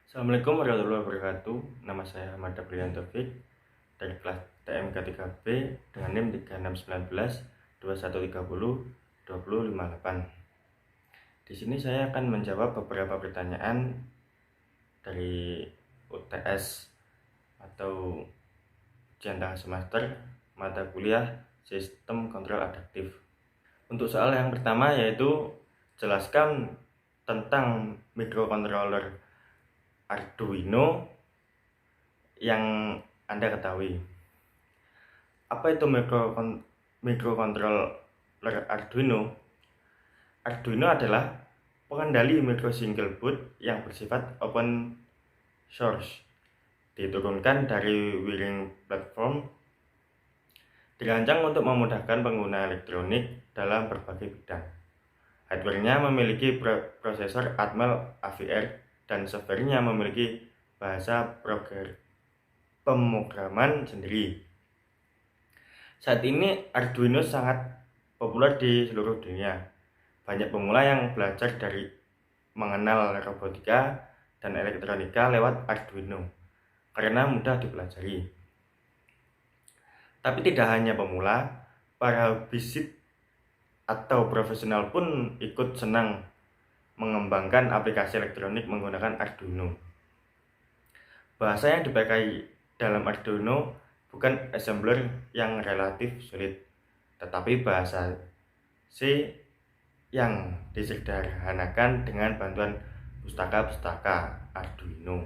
Assalamualaikum warahmatullahi wabarakatuh. Nama saya Ahmad Abrian Taufik dari kelas TMK 3B dengan NIM 3619 2130 2058. Di sini saya akan menjawab beberapa pertanyaan dari UTS atau ujian tengah semester mata kuliah Sistem Kontrol Adaptif. Untuk soal yang pertama yaitu jelaskan tentang microcontroller Arduino yang Anda ketahui. Apa itu microcontroller Arduino? Arduino adalah pengendali micro single board yang bersifat open source, diturunkan dari Wiring Platform, dirancang untuk memudahkan pengguna elektronik dalam berbagai bidang. Hardware-nya memiliki prosesor Atmel AVR dan software-nya memiliki bahasa pemrograman sendiri. Saat ini Arduino sangat populer di seluruh dunia. Banyak pemula yang belajar dari mengenal robotika dan elektronika lewat Arduino karena mudah dipelajari. Tapi tidak hanya pemula, para hobisit atau profesional pun ikut senang mengembangkan aplikasi elektronik menggunakan Arduino. Bahasa yang dipakai dalam Arduino bukan assembler yang relatif sulit, tetapi bahasa C yang disederhanakan dengan bantuan pustaka-pustaka Arduino.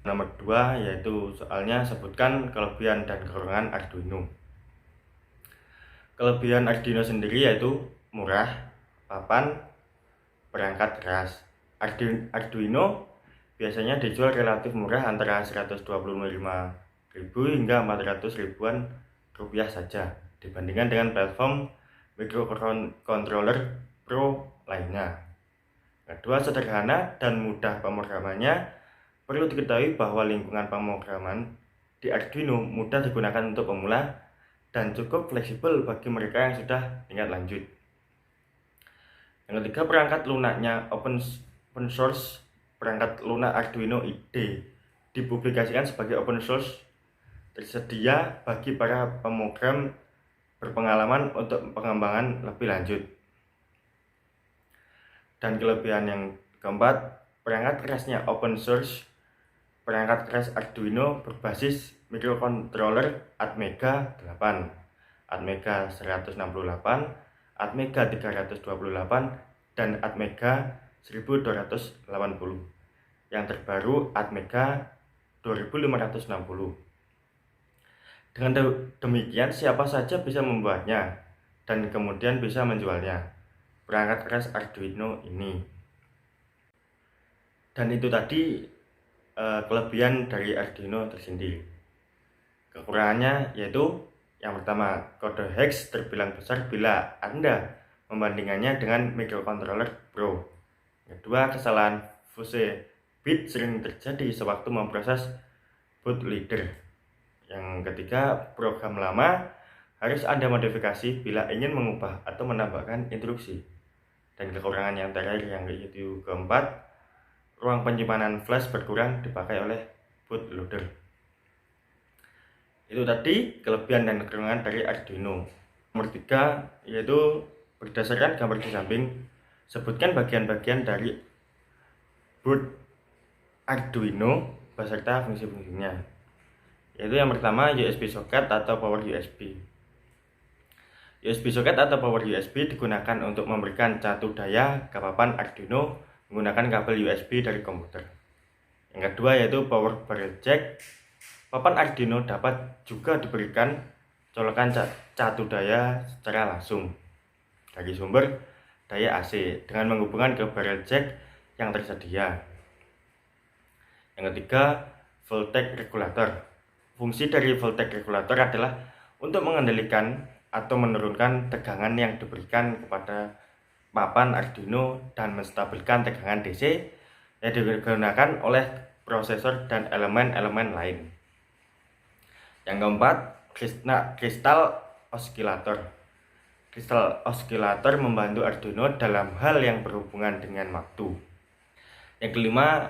Nomor 2 yaitu soalnya sebutkan kelebihan dan kekurangan Arduino. Kelebihan Arduino sendiri yaitu murah, papan, perangkat keras. Arduino biasanya dijual relatif murah antara 125.000 hingga 400 ribuan rupiah saja dibandingkan dengan platform microcontroller pro lainnya. Kedua, sederhana dan mudah pemrogramannya. Perlu diketahui bahwa lingkungan pemrograman di Arduino mudah digunakan untuk pemula dan cukup fleksibel bagi mereka yang sudah tingkat lanjut. Yang ketiga, perangkat lunaknya open source. Perangkat lunak Arduino IDE dipublikasikan sebagai open source, tersedia bagi para pemrogram berpengalaman untuk pengembangan lebih lanjut. Dan kelebihan yang keempat, perangkat kerasnya open source. Perangkat keras Arduino berbasis microcontroller Atmega 8, Atmega 168, Atmega 328, dan Atmega 1280. Yang terbaru Atmega 2560. Dengan demikian siapa saja bisa membuatnya dan kemudian bisa menjualnya, perangkat keras Arduino ini. Dan itu tadi kelebihan dari Arduino tersendiri. Kekurangannya yaitu yang pertama, kode hex terbilang besar bila Anda membandingkannya dengan microcontroller Pro. Kedua, kesalahan fuse bit sering terjadi sewaktu memproses bootloader. Yang ketiga, program lama harus Anda modifikasi bila ingin mengubah atau menambahkan instruksi. Dan kekurangan yang terakhir yang yaitu keempat, ruang penyimpanan flash berkurang dipakai oleh bootloader. Itu tadi kelebihan dan kekurangan dari Arduino. Nomor 3 yaitu berdasarkan gambar di samping, sebutkan bagian-bagian dari board Arduino beserta fungsi-fungsinya. Yaitu yang pertama, USB socket atau power USB. USB socket atau power USB digunakan untuk memberikan catu daya ke papan Arduino menggunakan kabel USB dari komputer. Yang kedua yaitu power barrel jack. Papan Arduino dapat juga diberikan colokan catu daya secara langsung dari sumber daya AC dengan menghubungkan ke barrel jack yang tersedia. Yang ketiga, voltage regulator. Fungsi dari voltage regulator adalah untuk mengendalikan atau menurunkan tegangan yang diberikan kepada papan Arduino dan menstabilkan tegangan DC yang digunakan oleh prosesor dan elemen-elemen lain. Yang keempat, kristal osilator. Kristal osilator membantu Arduino dalam hal yang berhubungan dengan waktu. Yang kelima,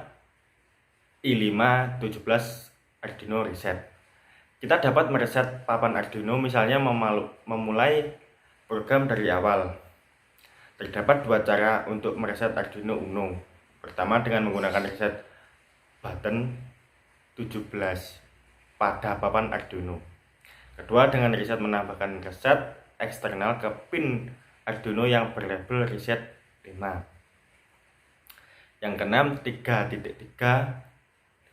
i5-17 Arduino reset. Kita dapat mereset papan Arduino misalnya memulai program dari awal. Terdapat dua cara untuk mereset Arduino Uno. Pertama dengan menggunakan reset button 17 pada papan Arduino. Kedua dengan reset menambahkan reset eksternal ke pin Arduino yang berlabel reset 5. Yang keenam 3.3 6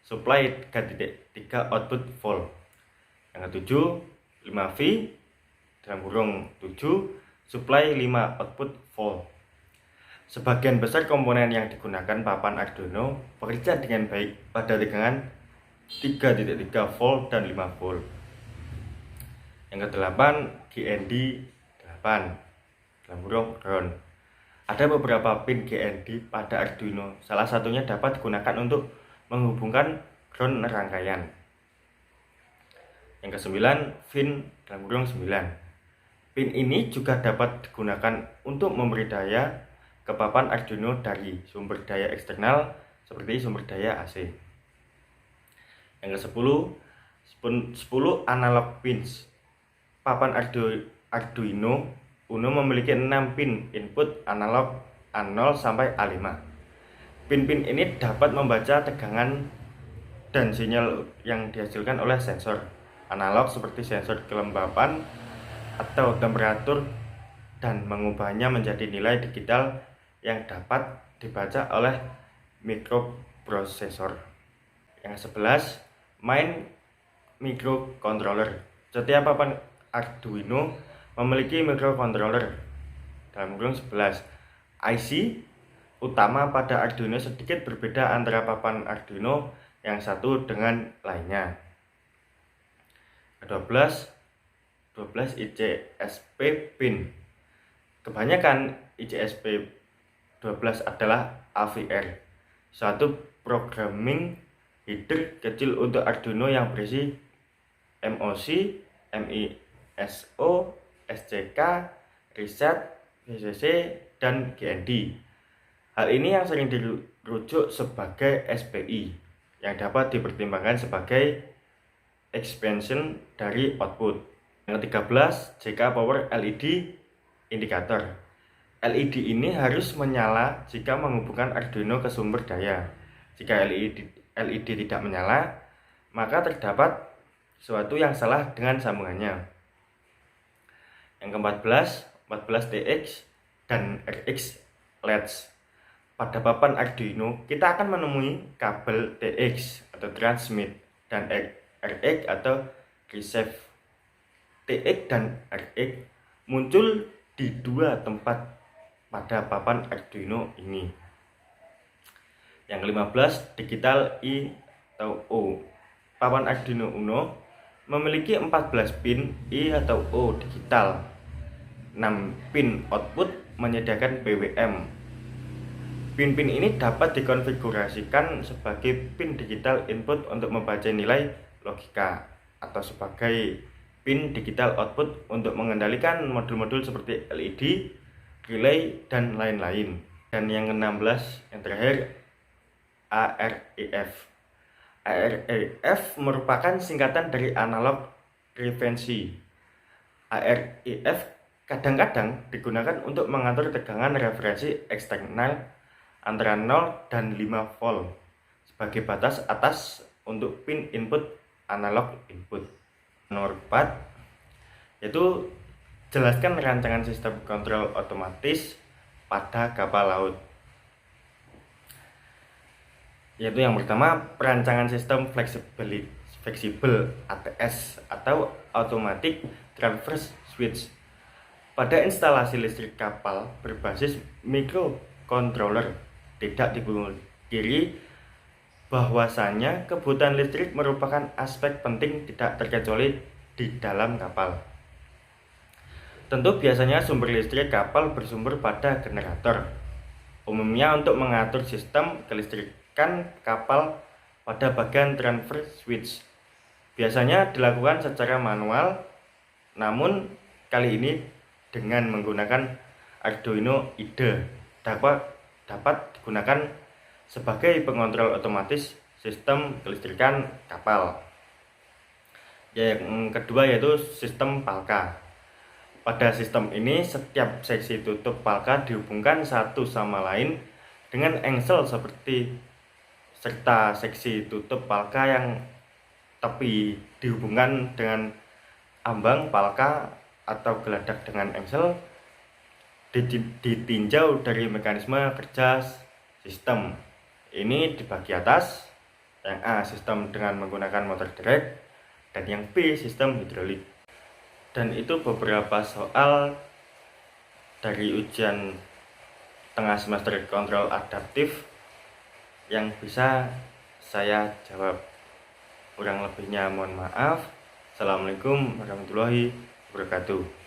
supply 3.3 output volt. Yang ketujuh 5V 7 supply 5 output volt. Sebagian besar komponen yang digunakan papan Arduino bekerja dengan baik pada tegangan 3.3 volt dan 5 volt. Yang ke-8 GND 8 ground. Ada beberapa pin GND pada Arduino, salah satunya dapat digunakan untuk menghubungkan ground rangkaian. Yang ke-9 pin 9. Pin ini juga dapat digunakan untuk memberi daya ke papan Arduino dari sumber daya eksternal seperti sumber daya AC. Yang ke-10 analog pins. Papan Arduino Uno memiliki 6 pin input analog A0 sampai A5. Pin-pin ini dapat membaca tegangan dan sinyal yang dihasilkan oleh sensor analog seperti sensor kelembapan atau temperatur dan mengubahnya menjadi nilai digital yang dapat dibaca oleh mikroprosesor. Yang 11 main microcontroller. Setiap papan Arduino memiliki microcontroller (11). IC utama pada Arduino sedikit berbeda antara papan Arduino yang satu dengan lainnya. 12 ICSP pin. Kebanyakan ICSP 12 adalah AVR, suatu programming header kecil untuk Arduino yang berisi MOC, MISO, SCK, reset, VCC, dan GND. Hal ini yang sering dirujuk sebagai SPI, yang dapat dipertimbangkan sebagai expansion dari output. Yang ke-13 JK Power LED Indicator. LED ini harus menyala jika menghubungkan Arduino ke sumber daya. Jika LED tidak menyala, maka terdapat sesuatu yang salah dengan sambungannya. Yang ke-14 14TX dan RX LEDs. Pada papan Arduino kita akan menemui kabel TX atau transmit dan RX atau receive. TX dan RX muncul di dua tempat pada papan Arduino ini. Yang ke-15 digital I atau O. Papan Arduino Uno memiliki 14 pin I atau O digital. 6 pin output menyediakan PWM. Pin-pin ini dapat dikonfigurasikan sebagai pin digital input untuk membaca nilai logika atau sebagai pin digital output untuk mengendalikan modul-modul seperti LED, relay, dan lain-lain. Dan yang ke-16 yang terakhir AREF. AREF merupakan singkatan dari analog referensi. AREF kadang-kadang digunakan untuk mengatur tegangan referensi eksternal antara 0 dan 5 volt sebagai batas atas untuk pin input analog input. Nomor 4 yaitu jelaskan rancangan sistem kontrol otomatis pada kapal laut. Yaitu yang pertama perancangan sistem fleksibel ATS atau Automatic Transfer Switch. Pada instalasi listrik kapal berbasis microcontroller tidak dipungkiri bahwasanya kebutuhan listrik merupakan aspek penting tidak terkecuali di dalam kapal. Tentu biasanya sumber listrik kapal bersumber pada generator. Umumnya untuk mengatur sistem kelistrikan kapal pada bagian transfer switch. Biasanya dilakukan secara manual, namun kali ini dengan menggunakan Arduino IDE dapat digunakan sebagai pengontrol otomatis sistem kelistrikan kapal. Yang kedua yaitu sistem palka. Pada sistem ini setiap seksi tutup palka dihubungkan satu sama lain dengan engsel serta seksi tutup palka yang tepi dihubungkan dengan ambang palka atau geladak dengan engsel ditinjau dari mekanisme kerja sistem. Ini di bagi atas, yang A sistem dengan menggunakan motor derek, dan yang B sistem hidrolik. Dan itu beberapa soal dari ujian tengah semester kontrol adaptif yang bisa saya jawab. Kurang lebihnya mohon maaf. Assalamualaikum warahmatullahi wabarakatuh.